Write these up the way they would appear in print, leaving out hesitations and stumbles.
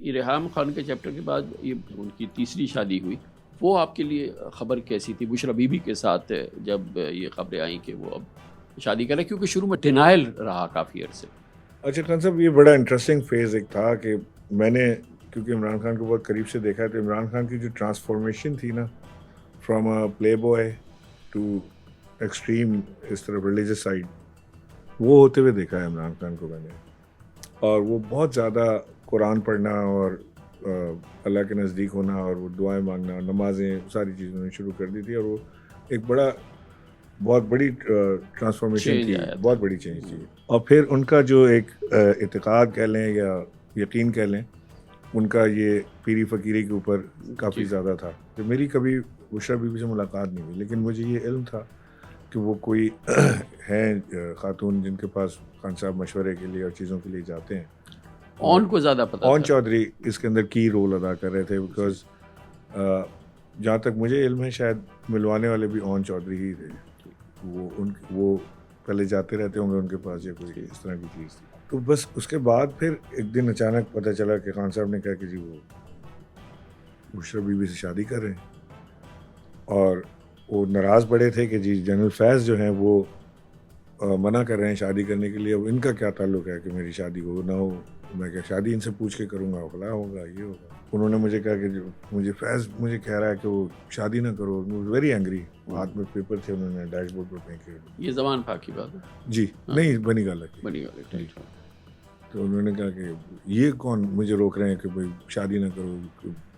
یہ ریحام خان کے چیپٹر کے بعد یہ ان کی تیسری شادی ہوئی، وہ آپ کے لیے خبر کیسی تھی بشرا بی بی کے ساتھ جب یہ خبریں آئیں کہ وہ اب شادی کریں، کیونکہ شروع میں ڈینائل رہا کافی عرصے؟ اچھا خان صاحب، یہ بڑا انٹرسٹنگ فیز ایک تھا کہ میں نے کیونکہ عمران خان کو بہت قریب سے دیکھا ہے، تو عمران خان کی جو ٹرانسفارمیشن تھی نا، from a playboy to extreme اس طرف ریلیجس سائڈ، وہ ہوتے ہوئے دیکھا ہے عمران خان کو میں نے. اور وہ بہت زیادہ قرآن پڑھنا اور اللہ کے نزدیک ہونا اور وہ دعائیں مانگنا، نمازیں، ساری چیزیں انہوں نے شروع کر دی تھی. اور وہ ایک بہت بڑی ٹرانسفارمیشن تھی، بہت بڑی چینج تھی. اور پھر ان کا جو ایک اعتقاد کہہ لیں یا یقین کہہ لیں، ان کا یہ پیری فقیری کے اوپر کافی زیادہ تھا. تو میری کبھی بشرا بی بی سے ملاقات نہیں ہوئی، لیکن مجھے یہ علم تھا کہ وہ کوئی ہیں خاتون جن کے پاس خان صاحب مشورے کے لیے اور چیزوں کے لیے جاتے ہیں. اون کو زیادہ پتہ اون چودھری اس کے اندر کی رول ادا کر رہے تھے، بیکاز جہاں تک مجھے علم ہے شاید ملوانے والے بھی اون چودھری ہی تھے. وہ پہلے جاتے رہتے ہوں گے ان کے پاس یا کوئی اس طرح کی چیز تھی. تو بس اس کے بعد پھر ایک دن اچانک پتہ چلا کہ خان صاحب نے کہا کہ جی وہ بشرا بی بی سے شادی کر رہے ہیں. اور وہ ناراض بڑے تھے کہ جی جنرل فیض جو ہیں وہ منع کر رہے ہیں شادی کرنے کے لیے، اب ان کا کیا تعلق ہے کہ میری شادی ہو نہ ہو، میں کیا شادی ان سے پوچھ کے کروں گا، فلاں ہوگا یہ ہوگا. انہوں نے مجھے کہا کہ جو مجھے فیض مجھے کہہ رہا ہے کہ وہ شادی نہ کرو. Very angry. ہاتھ میں پیپر تھے، انہوں نے ڈیش بورڈ پر پھینکے. یہ زمان پاک کی بات ہے جی نہیں، بنی گالا کی. تو انہوں نے کہا کہ یہ کون مجھے روک رہے ہیں کہ بھائی شادی نہ کرو،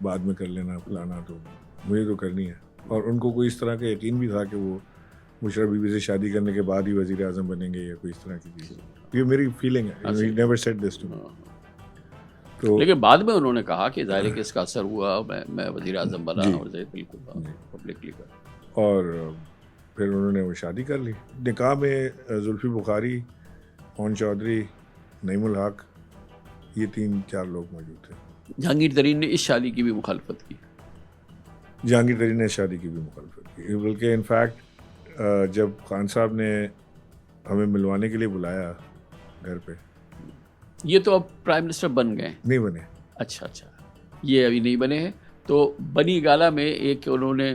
بعد میں کر لینا فلانا، تو مجھے تو کرنی ہے. اور ان کو کوئی اس طرح کا یقین بھی تھا کہ وہ بشرا بی بی سے شادی کرنے کے بعد ہی وزیر اعظم بنیں گے یا کوئی اس طرح کی چیز. یہ میری فیلنگ ہے. He never said this to me. تو لیکن بعد میں انہوں نے کہا کہ ظاہر ہے کہ اس کا اثر ہوا، میں وزیر اعظم بنا اور بالکل پبلکلی کر. اور پھر انہوں نے وہ شادی کر لی. نکاح میں زلفی بخاری، اون چودھری، نعیم الحق، یہ 3-4 لوگ موجود تھے. جہانگیر ترین نے اس شادی کی بھی مخالفت کی. جہانگیر ترین نے شادی کی بھی مخالفت کی، بلکہ انفیکٹ جب خان صاحب نے ہمیں ملوانے کے لیے بلایا گھر پہ. یہ تو اب پرائم منسٹر بن گئے؟ نہیں بنے. اچھا، یہ ابھی نہیں بنے ہیں. تو بنی گالا میں ایک انہوں نے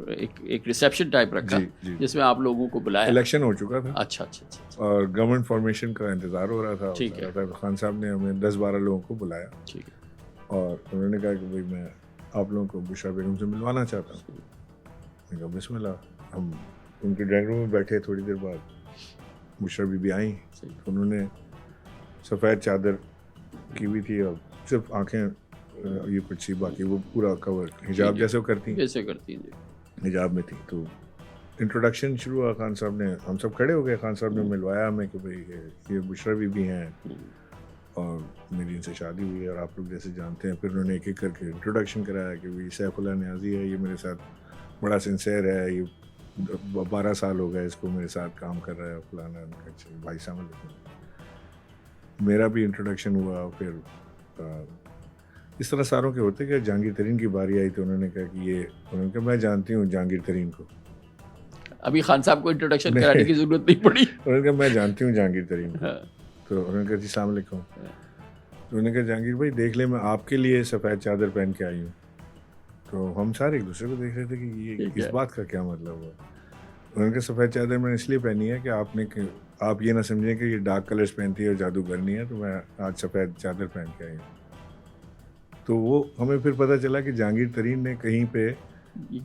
ایک ریسیپشن ٹائپ رکھا جس میں آپ لوگوں کو بلایا. الیکشن ہو چکا تھا. اچھا. اور گورنمنٹ فارمیشن کا انتظار ہو رہا تھا. ٹھیک ہے. خان صاحب نے ہمیں 10-12 لوگوں کو بلایا. ٹھیک ہے. اور انہوں نے کہا کہ بھائی میں آپ لوگوں کو بشرا بیگم سے ملوانا چاہتا ہوں. میں نے کہا بسم اللہ. ہم ان کے ڈرائنگ روم میں بیٹھے. تھوڑی دیر بعد بشرا بی بی آئیں. انہوں نے سفید چادر کی ہوئی تھی اور صرف آنکھیں یہ کچھ سی، باقی وہ پورا کور حجاب جیسے وہ کرتی ہیں حجاب میں تھی. تو انٹروڈکشن شروع ہوا. خان صاحب نے، ہم سب کھڑے ہو گئے. خان صاحب نے ملوایا ہمیں کہ بھائی یہ بشرا بی بی ہیں اور میری ان سے شادی ہوئی ہے اور آپ لوگ جیسے جانتے ہیں. پھر انہوں نے ایک ایک کر کے انٹروڈکشن کرایا کہ بھائی سیف اللہ نیازی ہے، یہ میرے ساتھ بڑا سنسیئر ہے، یہ 12 سال ہو گئے اس کو میرے ساتھ کام کر رہا ہے فلانا. بھائی السلام. میرا بھی انٹروڈکشن ہوا. پھر اس طرح ساروں کے ہوتے کہ جہانگیر ترین کی باری آئی تو انہوں نے کہا کہ یہ، انہوں نے کہا میں جانتی ہوں جہانگیر ترین کو. ابھی خان صاحب کو انٹروڈکشن کرانے کی ضرورت نہیں پڑی. انہوں نے کہا میں جانتی ہوں جہانگیر ترین کو. تو انہوں نے کہا جی السلام علیکم. تو انہوں نے کہا جہانگیر بھائی دیکھ لیں میں آپ کے لیے سفید چادر پہن کے آئی ہوں. تو ہم سارے ایک دوسرے کو دیکھ رہے تھے کہ یہ اس بات کا کیا مطلب ہوا. انہوں نے کہا سفید چادر میں نے اس لیے پہنی ہے کہ آپ یہ نہ سمجھیں کہ یہ ڈارک کلرز پہنتی ہے اور جادوگر نہیں ہے، تو میں آج سفید چادر پہن کے آئی ہوں. تو وہ ہمیں پھر پتہ چلا کہ جہانگیر ترین نے کہیں پہ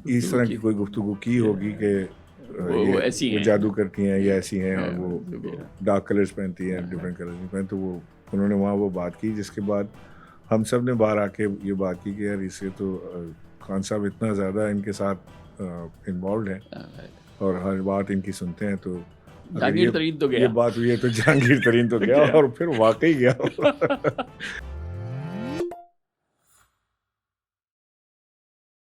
اس طرح کی کوئی گفتگو کی ہوگی کہ وہ جادو کرتی ہیں یا ایسی ہیں اور وہ ڈارک کلرز پہنتی ہیں، ڈفرینٹ کلرز نہیں پہنتی. تو وہ انہوں نے وہاں وہ بات کی، جس کے بعد ہم سب نے باہر آ کے یہ بات کی کہ یار اس سے تو خان صاحب اتنا زیادہ ان کے ساتھ انوالوڈ ہیں اور ہر بات ان کی سنتے ہیں. تو جہانگیر ترین تو گیا، یہ بات ہوئی ہے تو جہانگیر ترین تو گیا اور پھر واقعی گیا.